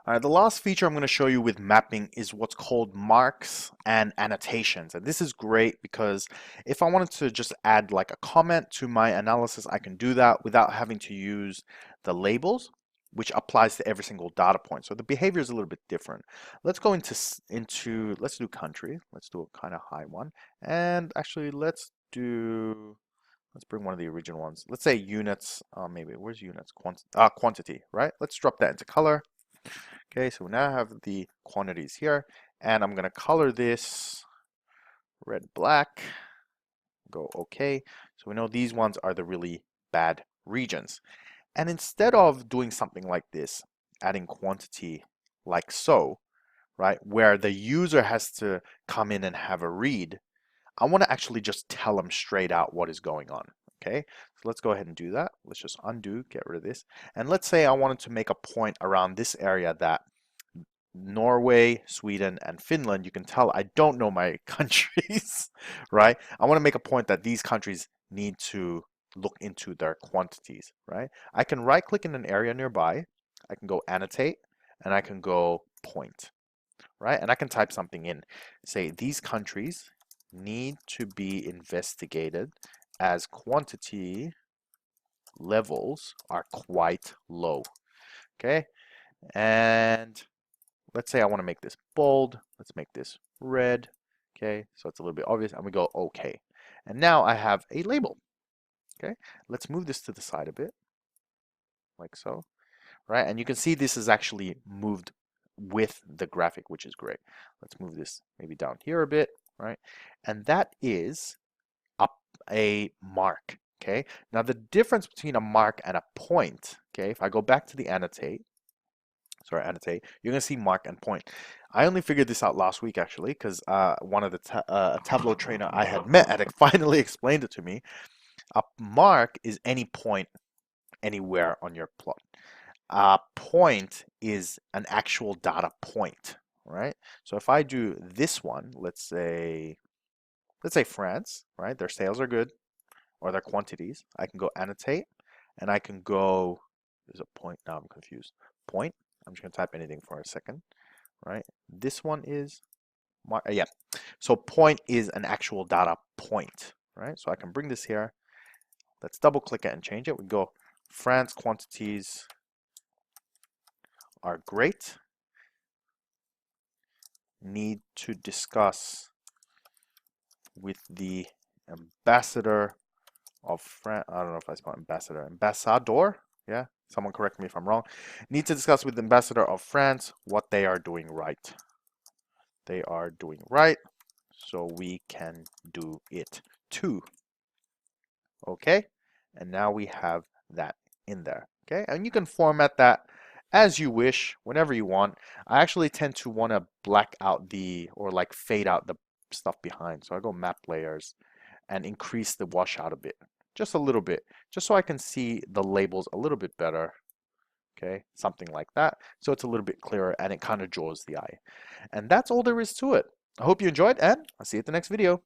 All right, the last feature I'm going to show you with mapping is what's called marks and annotations. And this is great because if I wanted to just add like a comment to my analysis, I can do that without having to use the labels, which applies to every single data point. So the behavior is a little bit different. Let's go into let's do country. Let's do a kind of high one. And actually let's bring one of the original ones. Let's say units, maybe where's units? Quantity, right? Let's drop that into color. Okay, so now I have the quantities here, and I'm gonna color this red, black, go okay. So we know these ones are the really bad regions. And instead of doing something like this, adding quantity like so, right, where the user has to come in and have a read, I want to actually just tell them straight out what is going on. Okay, so let's go ahead and do that. Let's just undo, get rid of this. And let's say I wanted to make a point around this area that Norway, Sweden, and Finland, you can tell I don't know my countries, right? I want to make a point that these countries need to look into their quantities, right? I can right click in an area nearby, I can go annotate, and I can go point, right? And I can type something in, say these countries need to be investigated as quantity levels are quite low, okay? And let's say I want to make this bold. Let's make this red. Okay, so it's a little bit obvious. And we go OK. And now I have a label. Okay, let's move this to the side a bit, like so. Right, and you can see this is actually moved with the graphic, which is great. Let's move this maybe down here a bit, right? And that is a mark. Okay, now the difference between a mark and a point, okay, if I go back to the annotate, you're going to see mark and point. I only figured this out last week actually because one of the Tableau trainer I had met had finally explained it to me. A mark is any point anywhere on your plot. A point is an actual data point, right? So if I do this one, let's say France, right? Their sales are good or their quantities. I can go annotate and I can go, there's a point, now I'm confused. Point, I'm just gonna type anything for a second, right? This one is, yeah. So point is an actual data point, right? So I can bring this here. Let's double click it and change it. We go, France quantities are great. Need to discuss with the ambassador of France. I don't know if I spell ambassador. Yeah, someone correct me if I'm wrong. Need to discuss with the ambassador of France what they are doing right. They are doing right, so we can do it too. Okay, and now we have that in there. Okay, and you can format that as you wish, whenever you want. I actually tend to want to black out or like fade out the stuff behind. So I go map layers and increase the washout a bit, just a little bit, just so I can see the labels a little bit better. Okay, something like that. So it's a little bit clearer and it kind of draws the eye. And that's all there is to it. I hope you enjoyed, and I'll see you at the next video.